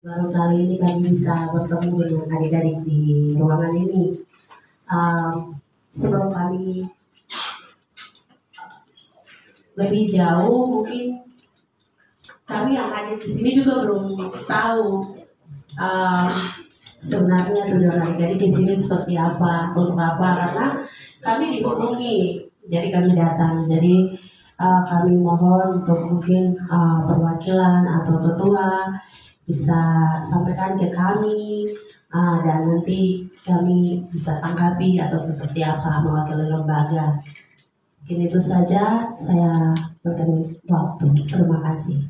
Baru kali ini kami bisa bertemu dengan adik-adik di ruangan ini. Sebelum kami lebih jauh, mungkin kami yang hadir di sini juga belum tahu sebenarnya tujuan adik-adik di sini seperti apa, untuk apa, karena kami dihubungi, jadi kami datang. Jadi kami mohon untuk mungkin perwakilan atau ketua bisa sampaikan ke kami, dan nanti kami bisa tanggapi atau seperti apa mewakili lembaga. Mungkin itu saja, saya berikan waktu. Terima kasih.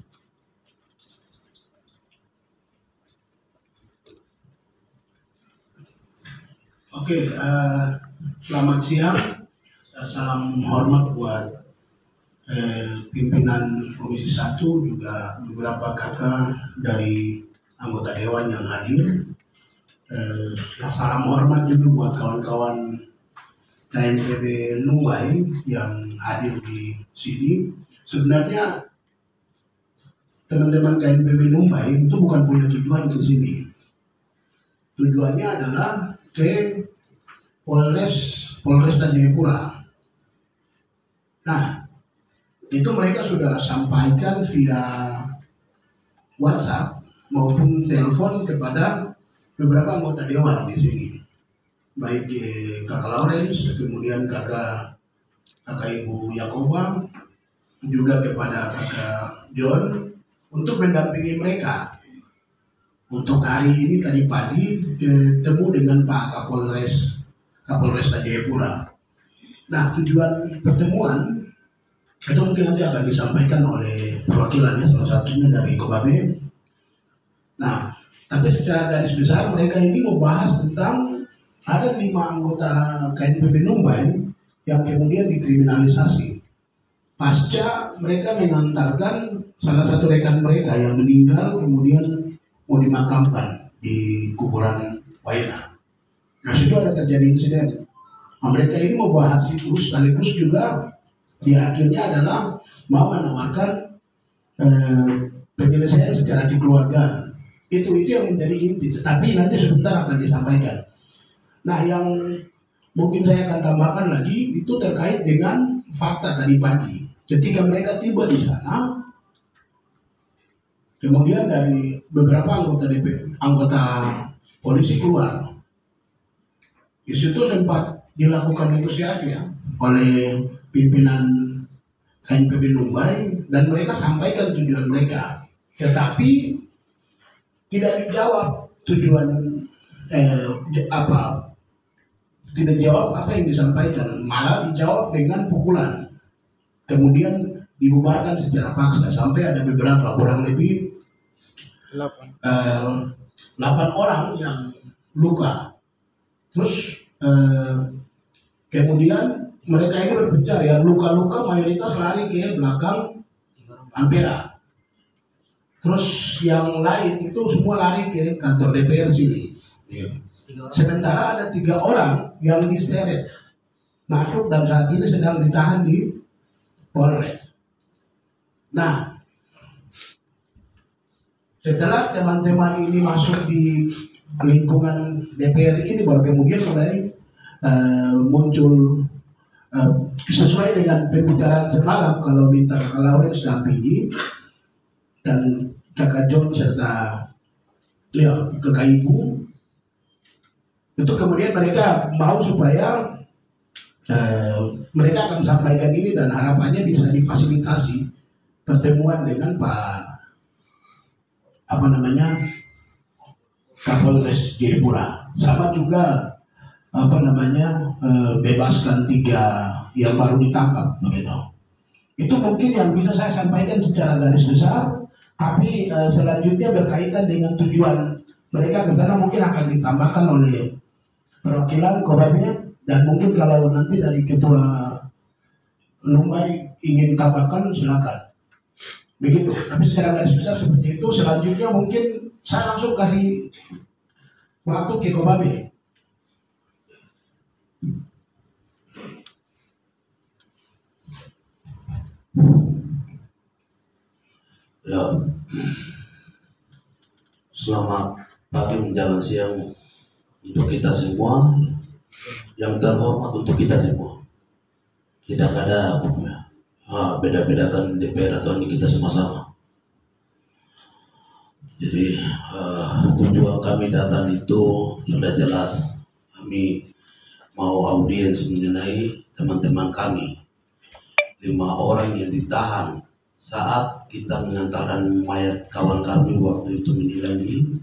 Oke, selamat siang. Salam hormat buat pimpinan Komisi 1, juga beberapa kakak dari anggota Dewan yang hadir. Salam hormat juga buat kawan-kawan KNPB Numbai yang hadir di sini. Sebenarnya teman-teman KNPB Numbai itu bukan punya tujuan ke sini. Tujuannya adalah ke Polres Jayapura. Nah, itu mereka sudah sampaikan via WhatsApp maupun telepon kepada beberapa anggota dewan di sini, baik kakak Lawrence, kemudian kakak Ibu Yakoba, juga kepada kakak John, untuk mendampingi mereka. Untuk hari ini tadi pagi ketemu dengan Pak Kapolres Jayapura. Nah, tujuan pertemuan itu mungkin nanti akan disampaikan oleh perwakilannya, salah satunya dari Kobabe. Nah, tapi secara garis besar mereka ini membahas tentang ada 5 anggota KNPB Numbai yang kemudian dikriminalisasi pasca mereka mengantarkan salah satu rekan mereka yang meninggal kemudian mau dimakamkan di kuburan Waina. Nah, situ ada terjadi insiden. Nah, mereka ini mau bahas itu sekaligus juga di akhirnya adalah mau menawarkan penyelesaian secara kekeluargaan. Itu yang menjadi inti. Tetapi nanti sebentar akan disampaikan. Nah, yang mungkin saya akan tambahkan lagi itu terkait dengan fakta tadi pagi. Ketika mereka tiba di sana, kemudian dari beberapa anggota polisi keluar. Di situ sempat dilakukan negosiasi ya oleh pimpinan KNPB Numbai dan mereka sampaikan tujuan mereka, tetapi tidak dijawab tujuan tidak jawab apa yang disampaikan, malah dijawab dengan pukulan. Kemudian dibubarkan secara paksa sampai ada beberapa kurang lebih 8 orang yang luka. Terus kemudian mereka ini berpencar, yang luka-luka mayoritas lari ke belakang Ampera. Terus yang lain itu semua lari ke kantor DPR sini. Sementara ada 3 orang yang diseret masuk dan saat ini sedang ditahan di Polres. Nah, setelah teman-teman ini masuk di lingkungan DPR ini, baru kemudian mulai muncul sesuai dengan pembicaraan semalam, kalau minta kakak Lawrence dampingi dan kakak John serta kakak Ibu, itu kemudian mereka mau supaya mereka akan sampaikan ini dan harapannya bisa difasilitasi pertemuan dengan Pak Kapolres Jayapura, sama juga bebaskan 3 yang baru ditangkap begitu. Itu mungkin yang bisa saya sampaikan secara garis besar, tapi selanjutnya berkaitan dengan tujuan mereka ke sana mungkin akan ditambahkan oleh perwakilan Kobabe, dan mungkin kalau nanti dari ketua Numbai ingin tambahkan silakan. Begitu. Tapi secara garis besar seperti itu. Selanjutnya mungkin saya langsung kasih waktu ke Kobabe. Ya. Selamat pagi menjelang siang untuk kita semua, yang terhormat untuk kita semua. Tidak ada beda-bedakan DPR atau ini, kita sama-sama. Jadi tujuan kami datang itu sudah jelas. Kami mau audiens mengenai teman-teman kami, 5 orang yang ditahan saat kita mengantarkan mayat kawan kami waktu itu meninggal di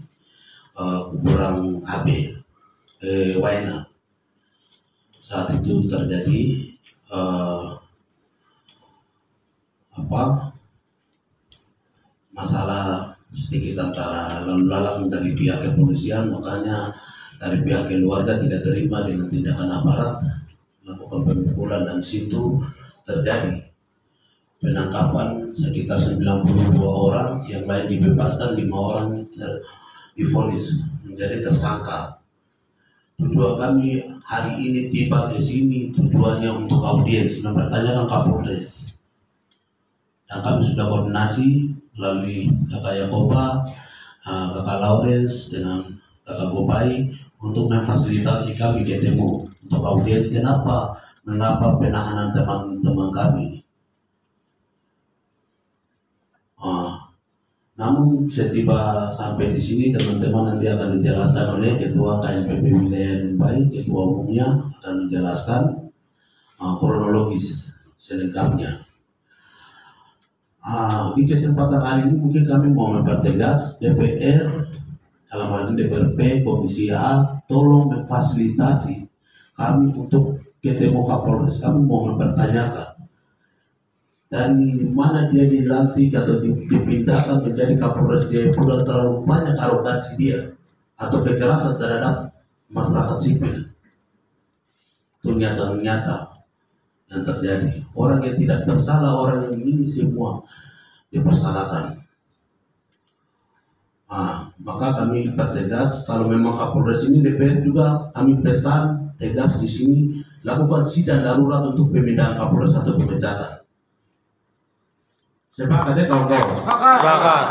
kuburan HB Waina. Saat itu terjadi masalah sedikit antara lalu lalang dari pihak kepolisian, makanya dari pihak keluarga tidak terima dengan tindakan aparat, melakukan pemukulan, dan situ terjadi penangkapan sekitar 92 orang, yang lain dibebaskan, 5 orang divonis menjadi tersangka. Tujuan kami hari ini tiba ke sini tujuannya untuk audiens mempertanyakan Kapolres, dan kami sudah koordinasi melalui Kakak Yakoba, Kakak Lawrence dengan Kakak Gobai untuk memfasilitasi kami ketemu untuk audiens. Mengapa penahanan teman-teman kami? Namun setiba sampai di sini, teman-teman nanti akan dijelaskan oleh Ketua KNPB Wilayah Dumbai, Ketua Umumnya akan menjelaskan kronologis selengkapnya. Di kesempatan hari ini mungkin kami mau mempertegas DPR, dalam hal ini DPRP Komisi A, tolong memfasilitasi kami untuk ketemu Kapolres. Kami mau mempertanyakan dari mana dia dilantik atau dipindahkan menjadi Kapolres Jayapura. Terlalu banyak arogansi dia atau kekerasan terhadap masyarakat sipil. Itu nyata yang terjadi. Orang yang tidak bersalah, orang yang ini semua dipersalahkan. Maka kami pertegas, kalau memang Kapolres ini DPR juga kami pesan tegas di sini, lakukan sidang darurat untuk pemindahan Kapolres atau pemecatan. Sepakat ya kawan-kawan? Sepakat.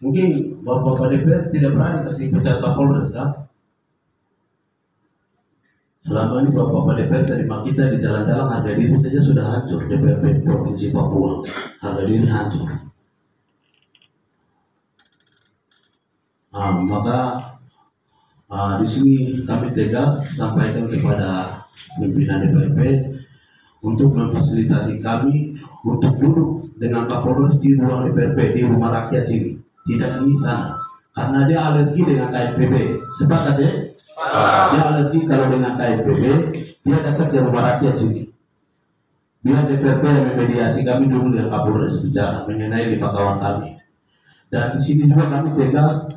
Mungkin Bapak DPR tidak berani kasih pecat Kapolres, kan? Selama ini Bapak DPR terima kita di jalan-jalan, harga diri saja sudah hancur. DPRP Provinsi Papua, harga diri hancur. Maka di sini kami tegas sampaikan kepada pimpinan DPRP untuk memfasilitasi kami untuk duduk dengan Kapolres di ruang DPRP, di rumah rakyat sini, tidak di sana, karena dia alergi dengan KNPB. Sepakat ya? Dia alergi kalau dengan KNPB, dia datang ke rumah rakyat sini. Biar DPRP yang memediasi, kami dulu dengan Kapolres bicara mengenai 5 kawan kami. Dan di sini juga kami tegas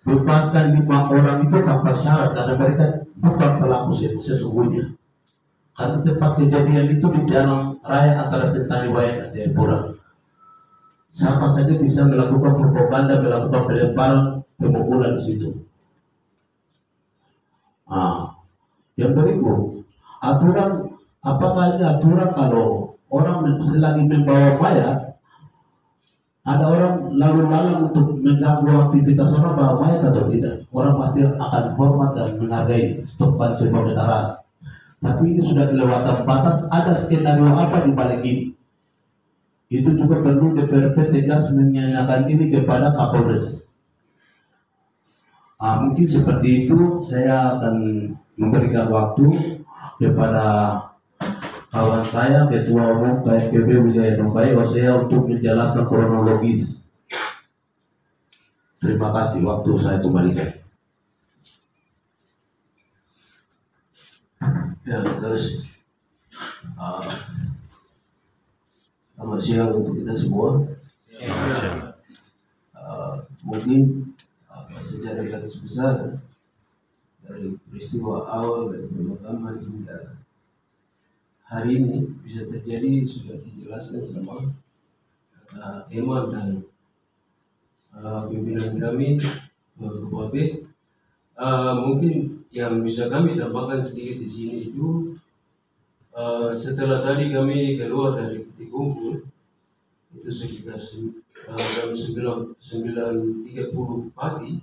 bebaskan 5 orang itu tanpa syarat, karena mereka bukan pelaku sesungguhnya. Karena tempat kejadian itu di jalan raya antara Sentani Wayan dan Jayapura. Siapa saja bisa melakukan propaganda, melakukan pelemparan, pemukulan di situ. Yang berikut, aturan, apakah ini aturan kalau orang lagi membawa mayat, ada orang lalu lalang untuk mengganggu aktivitas orang bawa mayat atau tidak? Orang pasti akan hormat dan menghargai, stopkan semua kendaraan. Tapi ini sudah kelewatan batas, ada skenario apa di balik ini? Itu juga perlu DPRP tegas menanyakan ini kepada Kapolres. Mungkin seperti itu, saya akan memberikan waktu kepada kawan saya, Ketua Umum KNPB Wilayah Dumbai, Osea, untuk menjelaskan kronologis. Terima kasih, waktu saya kembalikan. Ya, terus selamat siang untuk kita semua. Mungkin secara garis besar dari peristiwa awal dari pemakaman hingga hari ini bisa terjadi sudah dijelaskan sama Eman dan pimpinan kami Ketua B. Mungkin yang bisa kami tambahkan sedikit di sini itu setelah tadi kami keluar dari titik kumpul, itu sekitar jam 9.30 pagi.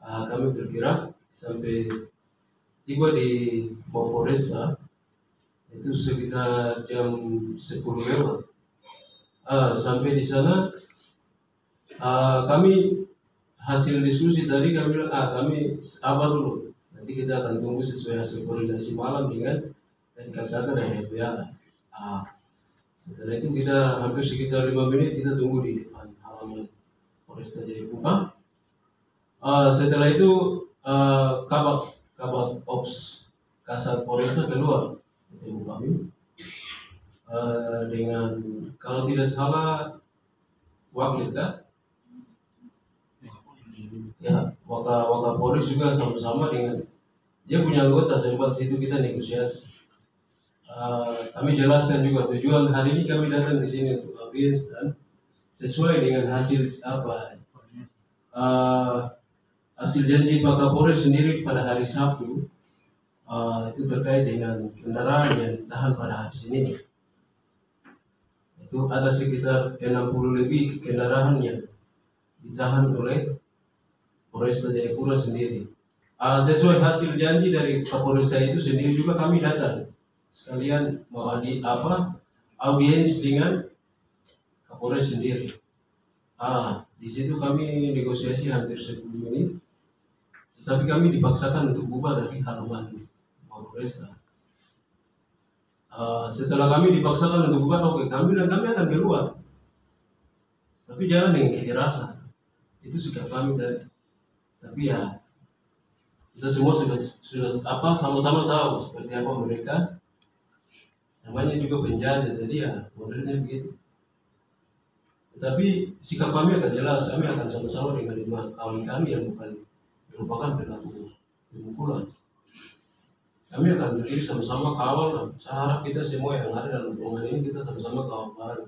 Kami bergerak sampai tiba di Polresta itu sekitar jam 10 lewat. Sampai di sana kami hasil diskusi tadi kami bilang kami sabar dulu, nanti kita akan tunggu sesuai hasil koordinasi malam dengan dan kakak dan LPA. Setelah itu kita hampir sekitar 5 menit kita tunggu di depan halaman Polresta Jayapura. Setelah itu kabak Ops Kasat Polresta keluar ketemu kami dengan kalau tidak salah wakil ya Wakapolres juga sama-sama dengan dia punya anggota sempat situ kita negosiasi. Kami jelaskan juga tujuan hari ini kami datang di sini untuk audiens dan sesuai dengan hasil hasil janji Pak Kapolres sendiri pada hari Sabtu itu terkait dengan kendaraan yang ditahan pada hari Senin. Itu ada sekitar 60 lebih kendaraan yang ditahan oleh Polresta Jayapura sendiri. Sesuai hasil janji dari Kapolresta itu sendiri juga kami datang sekalian mau audiens dengan Kapolres sendiri. Di situ kami negosiasi hampir 10 menit, tapi kami dipaksakan untuk bubar dari halaman Polresta. Setelah kami dipaksakan untuk bubar, oke, kami akan keluar, tapi jangan dengan kekerasan. Itu sikap kami tadi. Tapi ya kita semua sudah sama-sama tahu seperti apa mereka, namanya juga penjajah, jadi ya modelnya begitu. Tetapi sikap kami akan jelas, kami akan sama-sama dengan 5 kawan kami yang bukan merupakan pelaku pemukulan. Kami akan berdiri sama-sama kawal. Saya harap kita semua yang ada dalam ruangan ini kita sama-sama kawal bareng.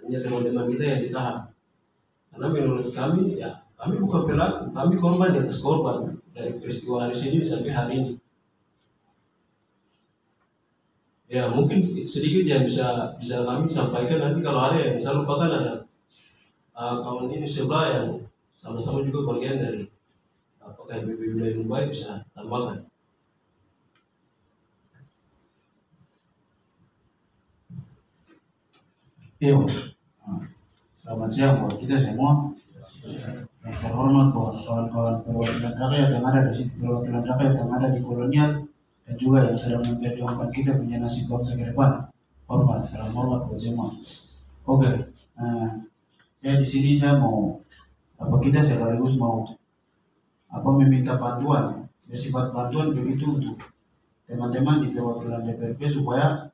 Hanya teman-teman kita yang ditahan. Karena menurut kami ya kami bukan pelaku, kami korban di atas korban dari peristiwa hari Senin sampai hari ini. Ya mungkin sedikit yang bisa kami sampaikan nanti kalau ada yang saya lupakan ada kawan ini sebelah yang sama-sama juga bagian dari KBB Wilayah Mumbai bisa tambahkan. Yo, selamat siang buat kita semua. Yang terhormat buat kawan-kawan perwakilan rakyat yang ada di sini, perwakilan rakyat yang ada di kolonial, dan juga yang sedang memperjuangkan kita punya nasib bangsa ke depan. Hormat, salam hormat buat semua. Oke, saya di sini saya mau kita sekaligus mau meminta bantuan, bersifat bantuan begitu untuk teman-teman di perwakilan DPRP supaya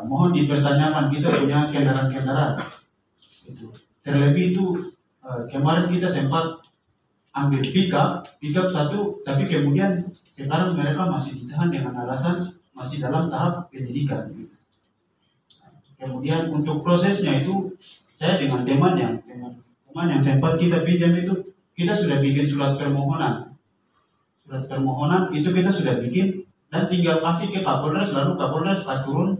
mohon dipertanyakan kita punya kendaraan-kendaraan. Terlebih itu kemarin kita sempat ambil pickup satu, tapi kemudian sekarang mereka masih ditahan dengan alasan masih dalam tahap penyidikan. Kemudian untuk prosesnya itu saya dengan teman yang sempat kita pinjam itu kita sudah bikin surat permohonan itu kita sudah bikin dan tinggal kasih ke Kapolres, lalu Kapolres kasih turun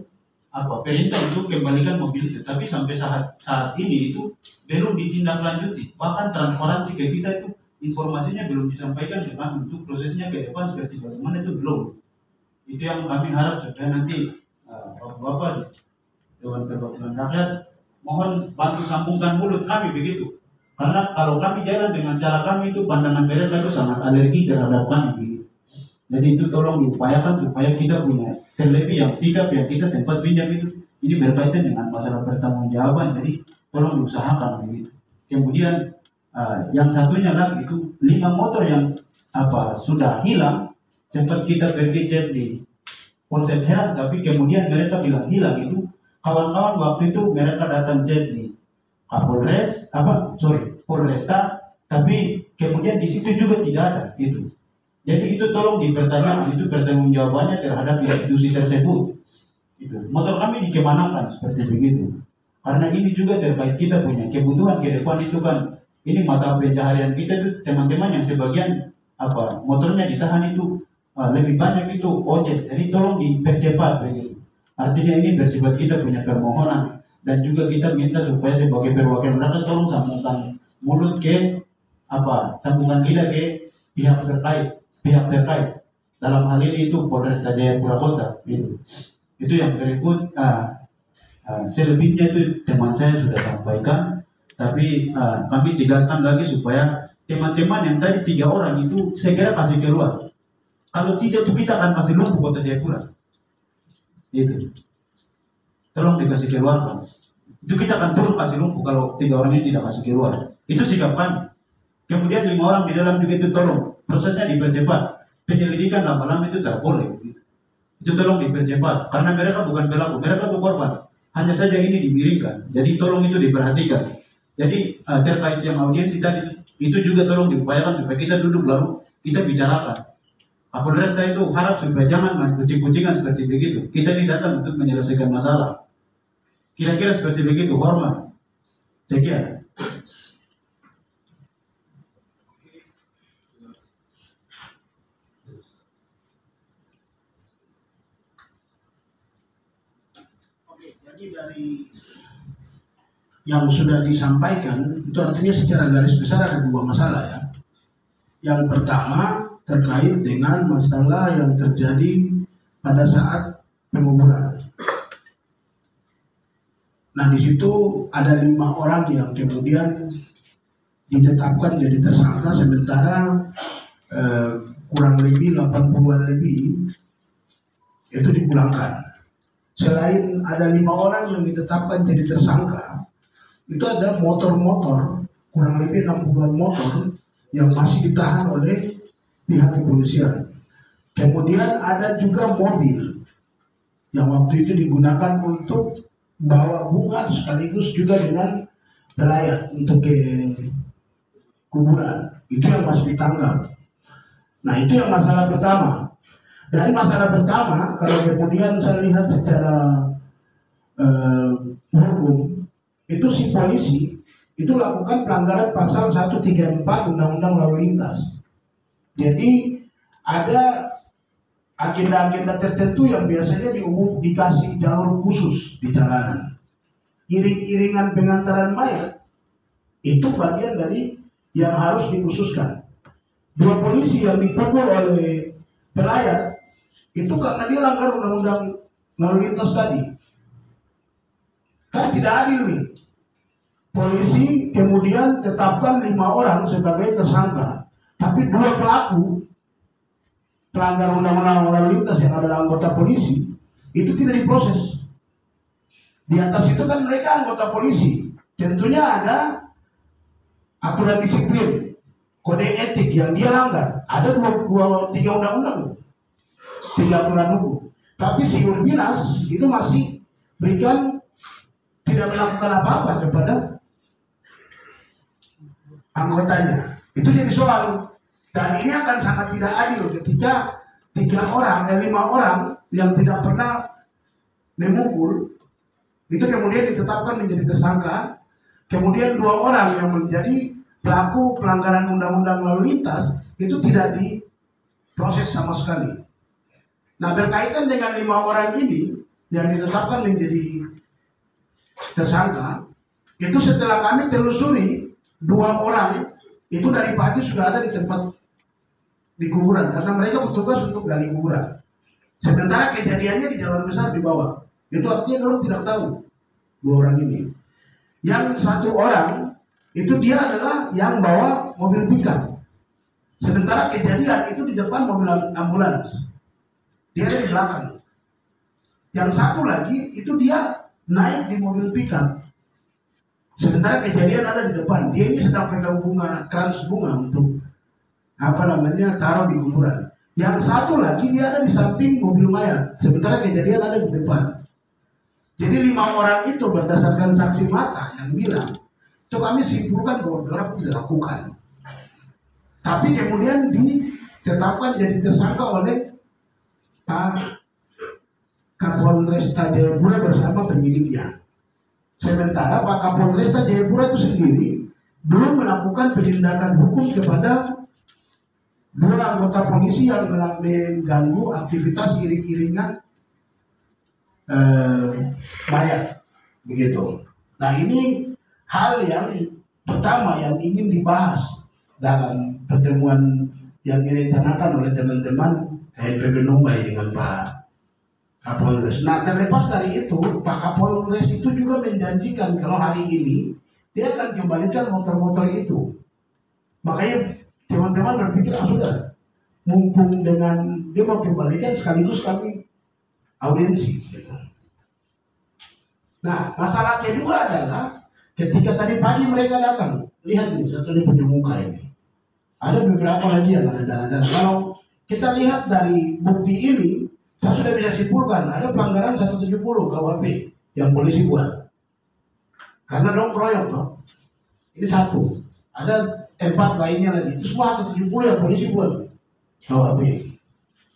perintah untuk kembalikan mobil itu. Tapi sampai saat ini itu belum ditindaklanjuti, bahkan transparansi ke kita itu informasinya belum disampaikan ke kami untuk prosesnya ke depan seperti bagaimana itu belum. Itu yang kami harap supaya nanti Bapak Dewan Perwakilan Rakyat mohon bantu sambungkan mulut kami begitu. Karena kalau kami jalan dengan cara kami itu pandangan mereka itu sangat alergi terhadap kami begitu. Jadi itu tolong diupayakan supaya kita punya, terlebih yang pickup yang kita sempat pinjam itu, ini berkaitan dengan masalah pertanggungjawaban, jadi tolong diusahakan begitu. Kemudian yang satunya lagi itu 5 motor yang sudah hilang, sempat kita pergi cek di Polsek Herat, tapi kemudian mereka bilang hilang itu. Kawan-kawan waktu itu mereka datang cek di Polresta, tapi kemudian di situ juga tidak ada itu. Jadi itu tolong dipertanyakan, itu pertanggungjawabannya terhadap institusi tersebut. Itu motor kami dikemanakan seperti begitu. Karena ini juga terkait kita punya kebutuhan ke depan itu kan. Ini mata pencaharian kita itu teman-teman yang sebagian motornya ditahan itu lebih banyak itu ojek. Jadi tolong dipercepat begitu. Artinya ini bersifat kita punya permohonan dan juga kita minta supaya sebagai perwakilan rakyat tolong sambungkan mulut ke sambungkan lidah ke pihak terkait dalam hal ini itu Polresta Jayapura Kota itu yang berikut. Selebihnya itu teman saya sudah sampaikan, tapi kami tegaskan lagi supaya teman-teman yang tadi 3 orang itu segera kasih keluar. Kalau tidak tuh kita akan kasih lumpuh Kota Jayapura. Itu. Tolong dikasih keluar. Itu kita akan turun kasih lumpuh kalau 3 orang ini tidak kasih keluar. Itu sikap kami. Kemudian 5 orang di dalam juga itu tolong prosesnya dipercepat. Penyelidikan lama-lama itu tak boleh. Itu tolong dipercepat karena mereka bukan pelaku, mereka itu korban. Hanya saja ini dimiringkan. Jadi tolong itu diperhatikan. Jadi terkait yang audiensi tadi itu juga tolong diupayakan supaya kita duduk lalu kita bicarakan. Kapolresta itu harap supaya jangan main kucing-kucingan seperti begitu. Kita ini datang untuk menyelesaikan masalah. Kira-kira seperti begitu, hormat. Sekian. Jadi dari yang sudah disampaikan itu artinya secara garis besar ada 2 masalah ya. Yang pertama terkait dengan masalah yang terjadi pada saat penguburan. Nah di situ ada 5 orang yang kemudian ditetapkan jadi tersangka, sementara kurang lebih 80-an lebih itu dipulangkan. Selain ada 5 orang yang ditetapkan jadi tersangka, itu ada motor-motor, kurang lebih 60-an motor yang masih ditahan oleh pihak kepolisian. Kemudian ada juga mobil yang waktu itu digunakan untuk bawa bunga sekaligus juga dengan pelayat untuk ke kuburan. Itu yang masih ditangkap. Nah itu yang masalah pertama. Dari masalah pertama, kalau kemudian saya lihat secara hukum, itu si polisi itu lakukan pelanggaran pasal 134 Undang-Undang Lalu Lintas. Jadi ada agenda-agenda tertentu yang biasanya dikasih jalur khusus di jalanan. Iring-iringan pengantaran mayat itu bagian dari yang harus dikhususkan. 2 polisi yang dipukul oleh pelayat itu karena dia langgar undang-undang lalu lintas tadi. Kan tidak adil nih. Polisi kemudian tetapkan 5 orang sebagai tersangka, tapi 2 pelaku pelanggar undang-undang lalu lintas yang adalah anggota polisi itu tidak diproses. Di atas itu kan mereka anggota polisi, tentunya ada aturan disiplin, kode etik yang dia langgar. Ada 3 undang-undang, 3 aturan hukum. Tapi si Urbinas itu masih berikan tidak melakukan apa-apa kepada anggotanya. Itu jadi soal. Dan ini akan sangat tidak adil ketika 5 orang yang tidak pernah memukul itu kemudian ditetapkan menjadi tersangka. Kemudian 2 orang yang menjadi pelaku pelanggaran undang-undang lalu lintas itu tidak diproses sama sekali. Nah berkaitan dengan 5 orang ini yang ditetapkan menjadi tersangka, itu setelah kami telusuri 2 orang itu dari pagi sudah ada di tempat di kuburan karena mereka bertugas untuk gali kuburan. Sementara kejadiannya di jalan besar di bawah. Itu artinya orang tidak tahu 2 orang ini. Yang 1 orang itu dia adalah yang bawa mobil pickup. Sementara kejadian itu di depan mobil ambulans. Dia ada di belakang. Yang 1 lagi itu dia naik di mobil pickup. Sementara kejadian ada di depan. Dia ini sedang pegang bunga, krans bunga untuk taruh di kuburan. Yang 1 lagi dia ada di samping mobil mayat. Sementara kejadian ada di depan. Jadi 5 orang itu berdasarkan saksi mata yang bilang, itu kami simpulkan bahwa orang tidak lakukan. Tapi kemudian ditetapkan jadi tersangka oleh Kapolresta Jayapura bersama penyidiknya. Sementara Pak Kapolresta Jayapura itu sendiri belum melakukan penindakan hukum kepada 2 anggota polisi yang mengganggu aktivitas iring-iringan mayat, begitu. Nah ini hal yang pertama yang ingin dibahas dalam pertemuan yang direncanakan oleh teman-teman KNPB Numbai dengan Pak Kapolres. Nah terlepas dari itu, Pak Kapolres itu juga menjanjikan kalau hari ini dia akan kembalikan motor-motor itu. Makanya teman-teman berpikir, sudah, mumpung dengan dia mau kembalikan sekaligus kami audiensi. Gitu. Nah masalah kedua adalah ketika tadi pagi mereka datang, lihat ini, satu ini punya muka ini. Ada beberapa lagi yang ada darah-darah. Kalau kita lihat dari bukti ini, saya sudah bisa simpulkan ada pelanggaran 170 KUHP yang polisi buat. Karena dong kroyok toh. Ini satu. Ada 4 lainnya lagi. Itu semua 170 yang polisi buat KUHP.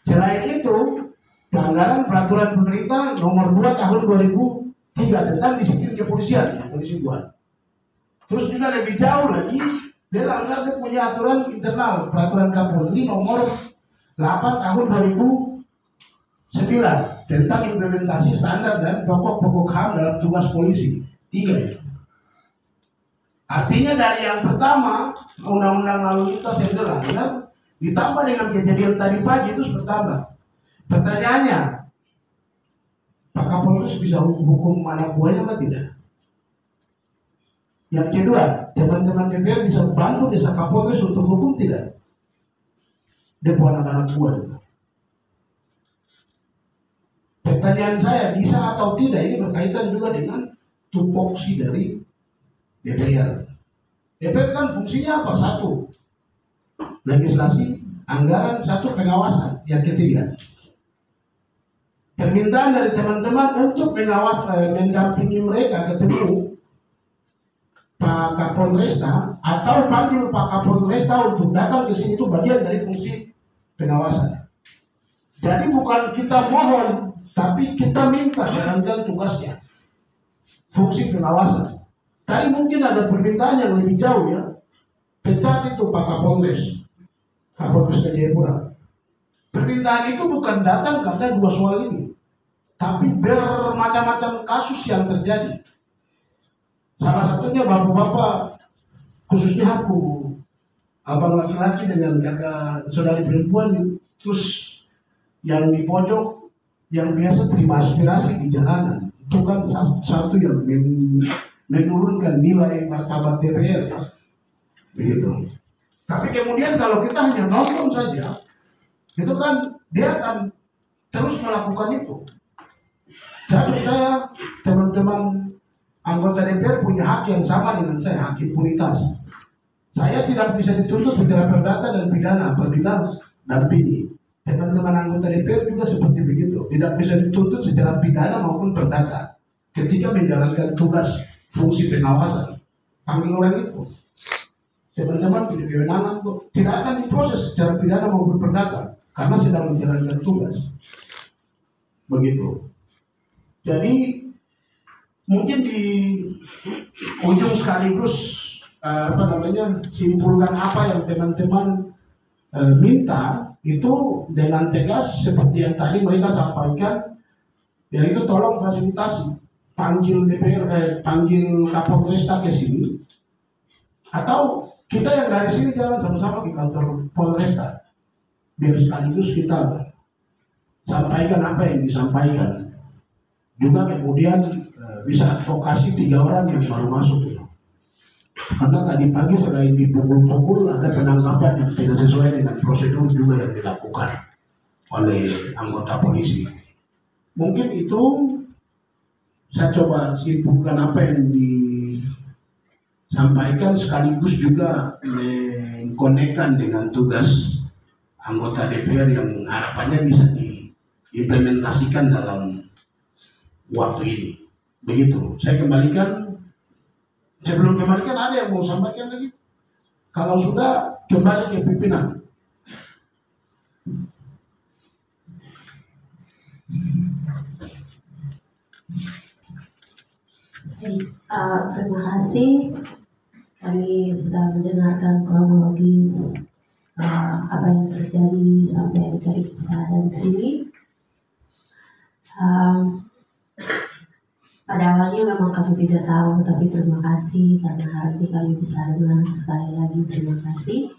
Selain itu, pelanggaran peraturan pemerintah nomor 2 tahun 2003 tentang disiplin kepolisian yang polisi buat. Terus juga lebih jauh lagi, dia langgar, dia punya aturan internal peraturan Kapolri nomor 8 tahun 2009 tentang implementasi standar dan pokok-pokok HAM dalam tugas polisi. 3 ya. Artinya dari yang pertama undang-undang lalu lintas yang dilanggar ditambah dengan kejadian tadi pagi itu bertambah. Pertanyaannya, Pak Kapolres bisa hukum anak buahnya atau tidak? Yang kedua, teman-teman DPR bisa bantu desa Kapolres untuk hukum tidak? Dia buat anak-anak buah itu. Pertanyaan saya, bisa atau tidak ini berkaitan juga dengan tupoksi dari DPR. DPR kan fungsinya apa? 1, legislasi, anggaran, 1 pengawasan. Yang ketiga, permintaan dari teman-teman untuk mendampingi mereka ketemu Pak Kapolresta atau panggil Pak Kapolresta untuk datang ke sini itu bagian dari fungsi pengawasan. Jadi bukan kita mohon, tapi kita minta jalankan tugasnya. Fungsi pengawasan. Tadi mungkin ada permintaan yang lebih jauh ya. Pecat itu Pak Kapolres. Kapolres Jayapura. Permintaan itu bukan datang karena 2 soal ini, tapi bermacam-macam kasus yang terjadi. Salah satunya bapak-bapak, khususnya aku, abang laki-laki dengan kakak saudari perempuan, terus yang di pojok, yang biasa terima aspirasi di jalanan, itu kan satu yang menurunkan nilai martabat DPR, begitu. Tapi kemudian kalau kita hanya nonton saja, itu kan dia akan terus melakukan itu. Saya percaya teman-teman anggota DPR punya hak yang sama dengan saya, hak impunitas. Saya tidak bisa dituntut secara perdata dan pidana apabila dampingi. Teman-teman anggota DPR juga seperti begitu, tidak bisa dituntut secara pidana maupun perdata ketika menjalankan tugas fungsi pengawasan. Panggil orang itu, teman-teman punya kewenangan kok, tidak akan diproses secara pidana maupun perdata karena sedang menjalankan tugas. Begitu. Jadi mungkin di ujung sekaligus simpulkan apa yang teman-teman minta itu dengan tegas seperti yang tadi mereka sampaikan, yaitu tolong fasilitasi, panggil DPR, panggil Kapolresta ke sini, atau kita yang dari sini jalan sama-sama ke kantor Polresta, biar sekaligus kita sampaikan apa yang disampaikan. Juga kemudian bisa advokasi 3 orang yang baru masuk ya. Karena tadi pagi selain dipukul-pukul ada penangkapan yang tidak sesuai dengan prosedur juga yang dilakukan oleh anggota polisi. Mungkin itu saya coba simpulkan apa yang disampaikan sekaligus juga mengkonekkan dengan tugas anggota DPR yang harapannya bisa diimplementasikan dalam waktu ini. Begitu. Saya kembalikan. Sebelum kembalikan ada yang mau sampaikan lagi? Kalau sudah kembali ke pimpinan. Terima kasih. Kami sudah mendengarkan kronologis apa yang terjadi sampai adik-adik bisa ada di sini. pada awalnya memang kami tidak tahu, tapi terima kasih karena hari ini kami bisa dengar sekali lagi. Terima kasih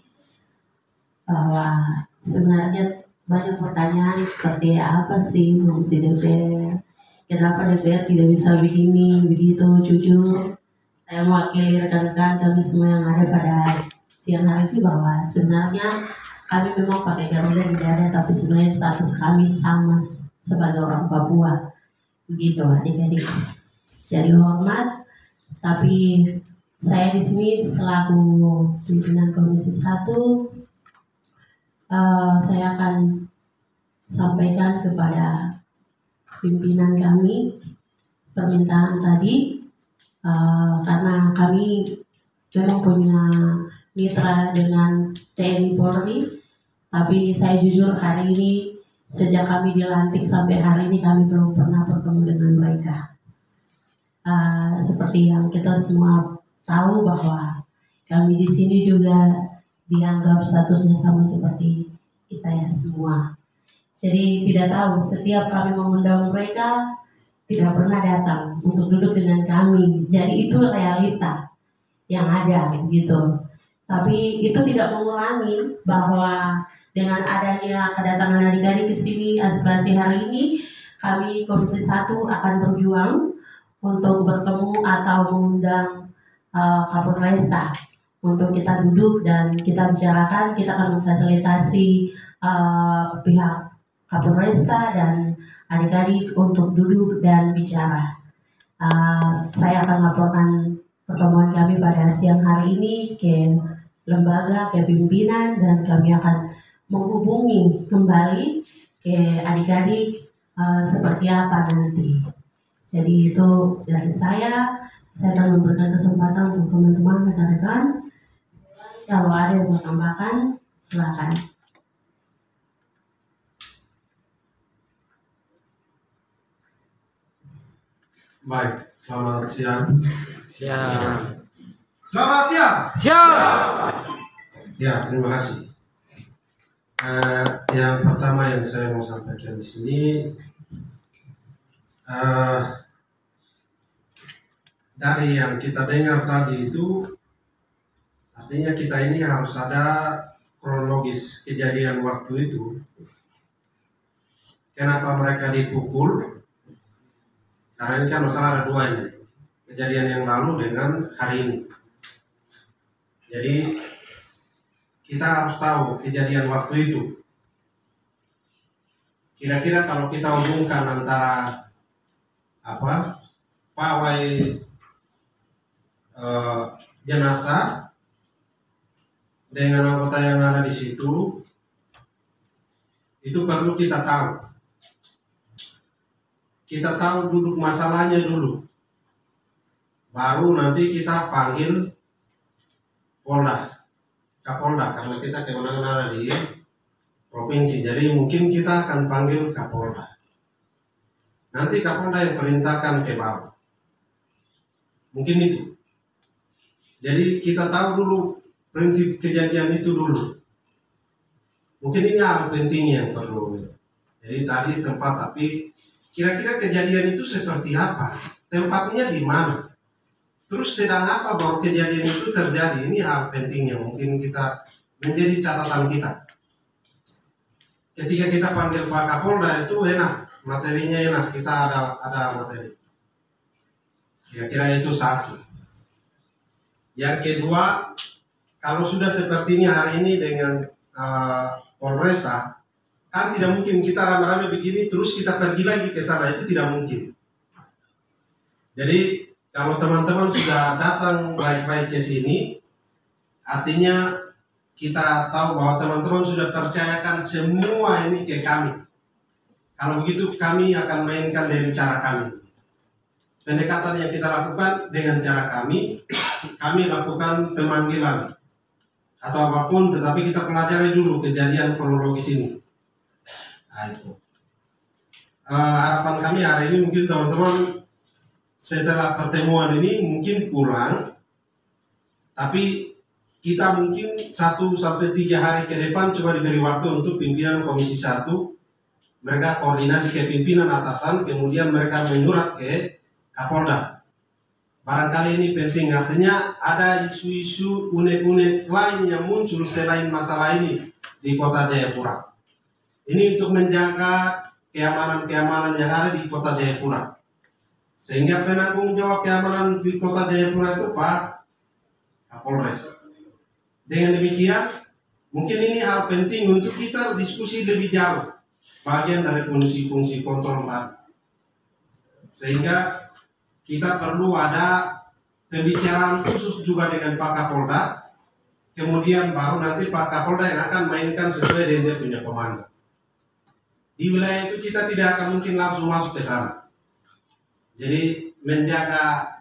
bahwa sebenarnya banyak pertanyaan seperti apa sih fungsi DPR, kenapa DPR tidak bisa begini begitu. Jujur saya mewakili rekan-rekan kami semua yang ada pada siang hari ini bahwa sebenarnya kami memang pakai Garuda di dada, tapi sebenarnya status kami sama sebagai orang Papua. Begitu adik-adik. Jadi hormat, tapi saya di sini selaku pimpinan Komisi 1, saya akan sampaikan kepada pimpinan kami permintaan tadi, karena kami memang punya mitra dengan TNI Polri, tapi saya jujur hari ini sejak kami dilantik sampai hari ini kami belum pernah bertemu dengan mereka. Seperti yang kita semua tahu bahwa kami di sini juga dianggap statusnya sama seperti kita ya semua. Jadi tidak tahu, setiap kami mengundang mereka tidak pernah datang untuk duduk dengan kami. Jadi itu realita yang ada gitu. Tapi itu tidak mengurangi bahwa dengan adanya kedatangan adik-adik ke sini aspirasi hari ini, kami Komisi 1 akan berjuang untuk bertemu atau mengundang Kapolresta untuk kita duduk dan kita bicarakan. Kita akan memfasilitasi pihak Kapolresta dan adik-adik untuk duduk dan bicara. Saya akan laporkan pertemuan kami pada siang hari ini ke lembaga, ke pimpinan, dan kami akan menghubungi kembali ke adik-adik seperti apa nanti. Jadi itu dari saya akan memberikan kesempatan untuk teman-teman, rekan-rekan. Kalau ada yang mau tambahkan, silakan. Baik, selamat siang. Siang. Selamat siang. Siang. Ya, terima kasih. Yang pertama yang saya mau sampaikan di sini, dari yang kita dengar tadi itu, artinya kita ini harus ada kronologis kejadian waktu itu. Kenapa mereka dipukul? Karena ini kan masalah ada dua ini, kejadian yang lalu dengan hari ini. Jadi kita harus tahu kejadian waktu itu. Kira-kira kalau kita hubungkan antara pawai jenazah dengan anggota yang ada di situ, itu perlu kita tahu. Kita tahu duduk masalahnya dulu, baru nanti kita panggil Kapolda, karena kita kewenangan ada di provinsi. Jadi mungkin kita akan panggil Kapolda. Nanti Kapolda yang perintahkan ke bawah. Mungkin itu. Jadi kita tahu dulu prinsip kejadian itu dulu. Mungkin ini hal penting yang perlu. Jadi tadi sempat, tapi kira-kira kejadian itu seperti apa? Tempatnya di mana? Terus sedang apa baru kejadian itu terjadi? Ini hal penting yang mungkin kita menjadi catatan kita. Ketika kita panggil Pak Kapolda itu enak, materinya enak, kita ada materi. Kira-kira itu satu. Yang kedua, kalau sudah seperti ini hari ini dengan Polresta, kan tidak mungkin kita rame-rame begini terus kita pergi lagi ke sana, itu tidak mungkin. Jadi kalau teman-teman sudah datang baik-baik ke sini, artinya kita tahu bahwa teman-teman sudah percayakan semua ini ke kami. Kalau begitu kami akan mainkan dari cara kami. Pendekatan yang kita lakukan dengan cara kami lakukan pemanggilan atau apapun, tetapi kita pelajari dulu kejadian kronologis ini. Nah, itu. Harapan kami hari ini mungkin teman-teman setelah pertemuan ini mungkin pulang, tapi kita mungkin 1 sampai 3 hari ke depan coba diberi waktu untuk pimpinan Komisi 1, mereka koordinasi ke pimpinan atasan, kemudian mereka menyurat ke Kapolda. Barangkali ini penting, artinya ada isu-isu unek-unek lain yang muncul selain masalah ini di Kota Jayapura. Ini untuk menjaga keamanan-keamanan yang ada di Kota Jayapura. Sehingga penanggung jawab keamanan di Kota Jayapura itu Pak Kapolres. Dengan demikian, mungkin ini hal penting untuk kita diskusi lebih jauh, bagian dari fungsi-fungsi kontrol tadi. Sehingga kita perlu ada pembicaraan khusus juga dengan Pak Kapolda, kemudian baru nanti Pak Kapolda yang akan mainkan sesuai dengan dia punya komando. Di wilayah itu kita tidak akan mungkin langsung masuk ke sana. Jadi menjaga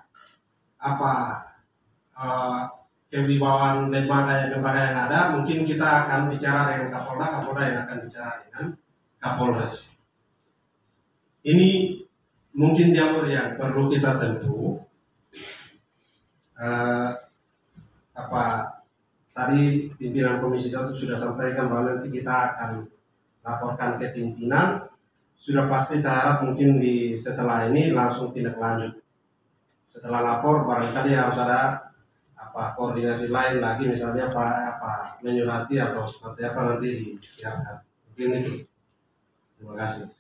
kewibawaan lembaga yang ada, mungkin kita akan bicara dengan Kapolda, Kapolda yang akan bicara dengan Kapolres. Ini mungkin jalur yang perlu kita tempuh. Tadi pimpinan Komisi 1 sudah sampaikan bahwa nanti kita akan laporkan ke pimpinan. Sudah pasti saya harap mungkin setelah ini langsung tindak lanjut. Setelah lapor barangkali harus ada koordinasi lain lagi, misalnya menyurati atau seperti apa nanti disiapkan. Mungkin itu. Terima kasih.